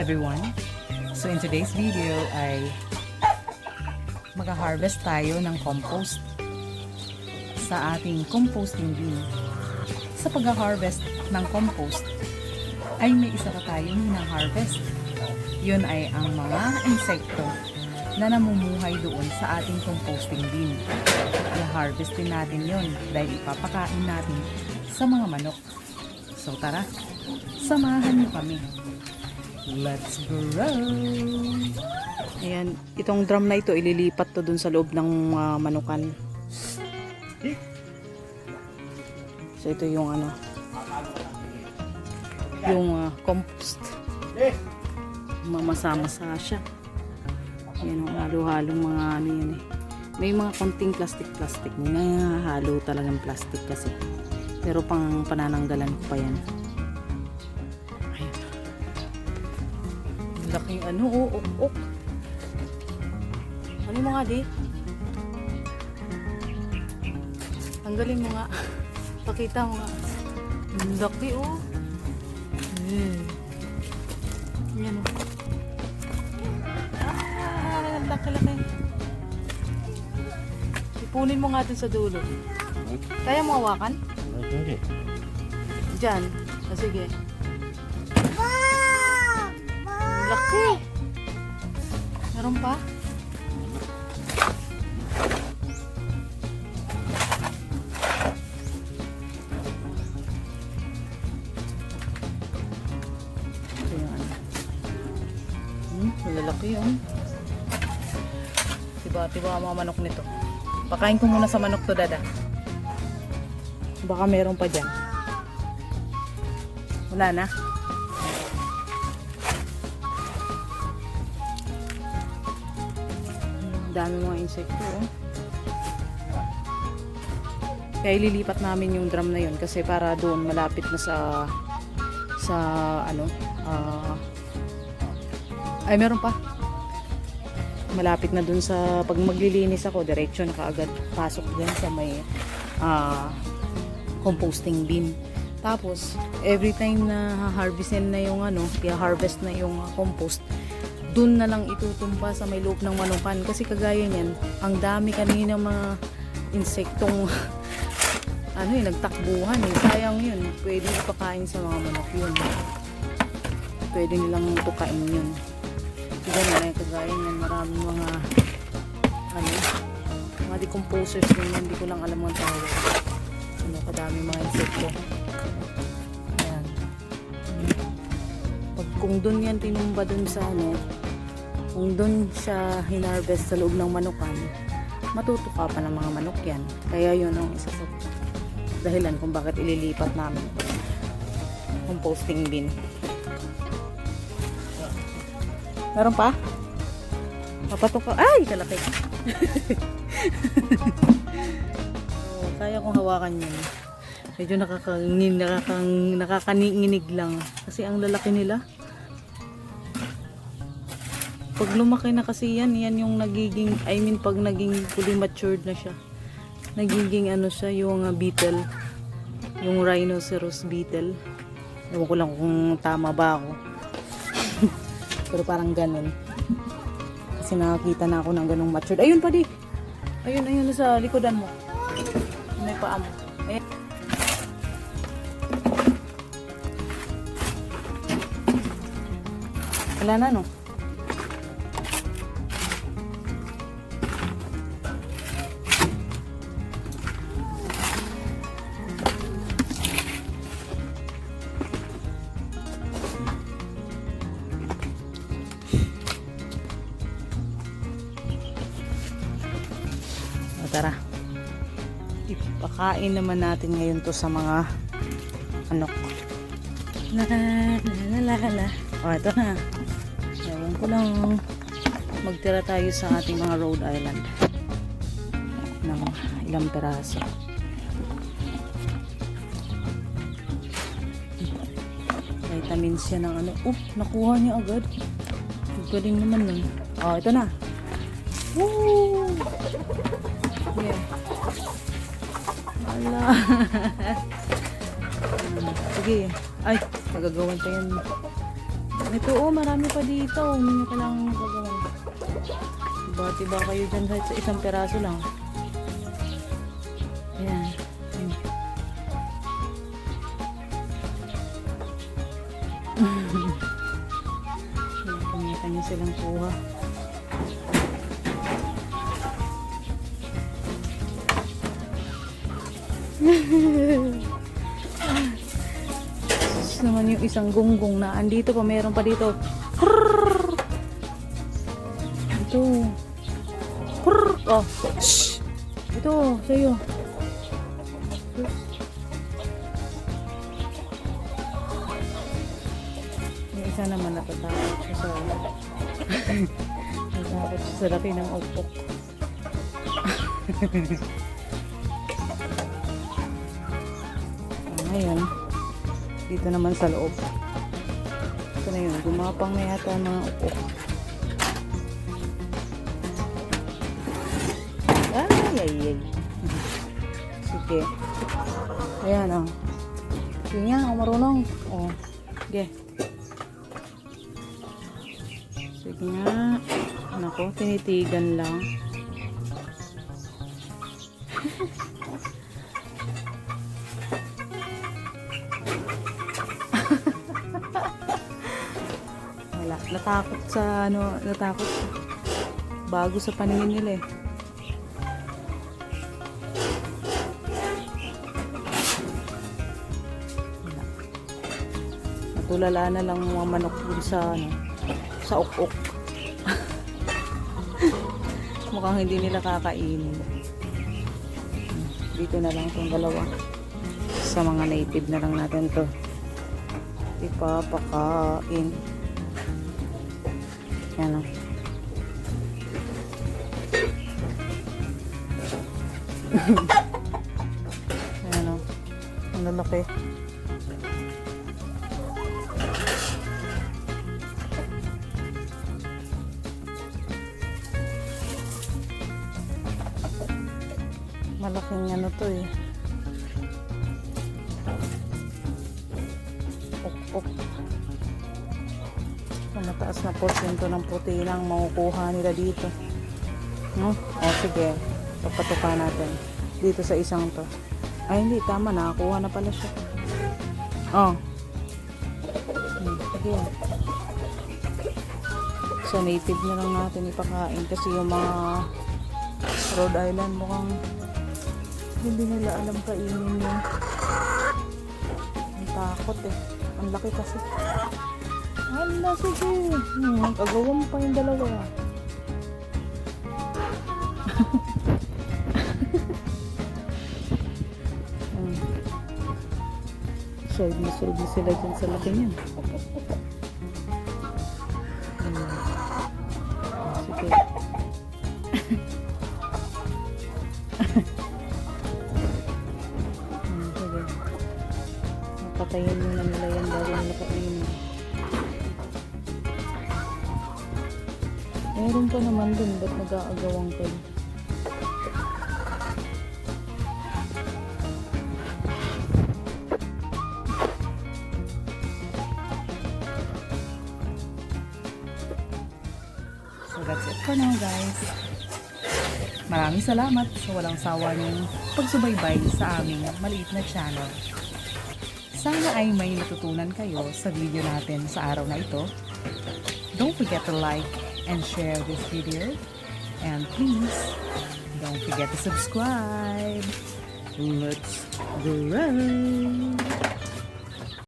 everyone! So in today's video ay mag-harvest tayo ng compost sa ating composting bin. Sa pag-harvest ng compost ay may isa pa tayong na-harvest. Yun ay ang mga insekto na namumuhay doon sa ating composting bin. I-harvest din natin yun dahil ipapakain natin sa mga manok. So tara, samahan niyo kami. Let's go! Ayan, itong drum na ito ililipat to dun sa loob ng manukan. So ito yung ano, yung compost. Mamasa-masa siya. Ayan, halo-halong mga ano yan eh. May mga konting plastic-plastic. May halo talagang plastic kasi. Pero pang panananggalan ko pa yan. Ayan. Laking ano, ok. Ano mo nga di? Tanggalin mo nga. Pakita mo nga. Laki oh. Yan oh. Laki-laki. Ipunin mo nga dun sa dulo. Kaya mo hawakan? Hindi. Diyan. Sige. Laki. Meron pa? Ito yung ano. Malalaki yun. Tiba-tiba ang mga manok nito. Pakain ko muna sa manok to, Dada. Baka meron pa dyan. Wala na. Dami mga insekto. Oh. Kaya ililipat namin yung drum na yun kasi para doon malapit na sa ano ay meron pa. Malapit na dun sa pag maglilinis ako, diretso na kaagad pasok din sa may composting bin. Tapos every time na harvestin na yung ano, i-harvest na yung compost, dun na lang itutumba sa may loob ng manukan kasi kagaya niyan, ang dami kanina mga insektong ano eh, nagtakbuhan eh. Sayang yun, pwede ipakain sa mga manok yun. Pwede nilang tukain yun. Diyan na kagaya niyan, maraming mga ano, mga decomposers din yan, hindi ko lang alam ang tawag. Ano, kadami mga insekto. Ayan. Kung dun yan tinumba dun sa ano, kung dun siya hinarvest sa loob ng manukan, matutuka pa ng mga manok yan. Kaya yun ang isa sa dahilan kung bakit ililipat namin composting bin. Meron pa? Papatok ka. Ay, kalaki. Oh, kaya kong hawakan yun. Medyo nakakanginig lang. Kasi ang lalaki nila. Pag lumaki na kasi yan yung nagiging, I mean pag naging fully matured na siya. Nagiging ano siya, yung beetle. Yung rhinoceros beetle. Ewan ko lang kung tama ba ako. Pero parang ganun. Kasi nakakita na ako ng ganung matured. Ayun pa di. Ayun sa likodan mo. May paa mo. Ayan. Wala na no? Tara, ipakain naman natin ngayon to sa mga manok. O, ito na. Ewan ko lang, magtira tayo sa ating mga Rhode Island ng ilang peraso. Vitamins yan ng ano. Nakuha niya agad. Galing naman nun. O, ito na. Woo! Yeah. Wala. Sige. Ay, magagawan pa yan. Ito marami pa dito. Hindi nyo kailangan magagawan. Diba kayo dyan sa isang peraso lang. Ayan. Kanya-kanya silang kuha. Naman yung isang gunggong na andito pa, meron pa dito. Ito. Oh. Shh. Ito, sa'yo. Yung isa naman natatakot siya sa natatakot siya sa laki ng ukok. Ngayon, dito naman sa loob. Ito na yun, gumapang na yata ang mga ukok. Ay. Sige. Ayan, oh. Sige nga, ako marunong. Oh, sige. Sige nga. Nako, tinitigan lang. Wala. Natakot sa natakot. Bago sa paningin nila eh. Tulala na lang mga manok dun sa sa ukok. Mukhang hindi nila kakainin. Dito na lang itong dalawa. Sa mga native na lang natin to ipapakain. Yan o. Ayan o. Ang lalaki. Malaking ano to eh. Ukok. Mataas na porsyento ng protein ang makukuha nila dito. No? O sige. Papatuka natin. Dito sa isang to. Ay hindi, tama. Nakakuha na pala siya. Oh. Sige. Sa native na lang natin ipakain. Kasi yung mga Rhode Island mukhang hindi nila alam kainin yun. Ang takot eh. Ang laki kasi. Hala, sige. Magagawan pa yung dalawa. Solve na sila dyan sa laki niyan. Sige. Patayin mo na nila yan bago nila kainin. Meron pa naman dun, ba't nag-aagawang kayo? So that's it for now guys. Maraming salamat sa walang sawa niyong pagsubaybay sa aming maliit na channel. Sana ay may natutunan kayo sa video natin sa araw na ito. Don't forget to like and share this video. And please, don't forget to subscribe. Let's go!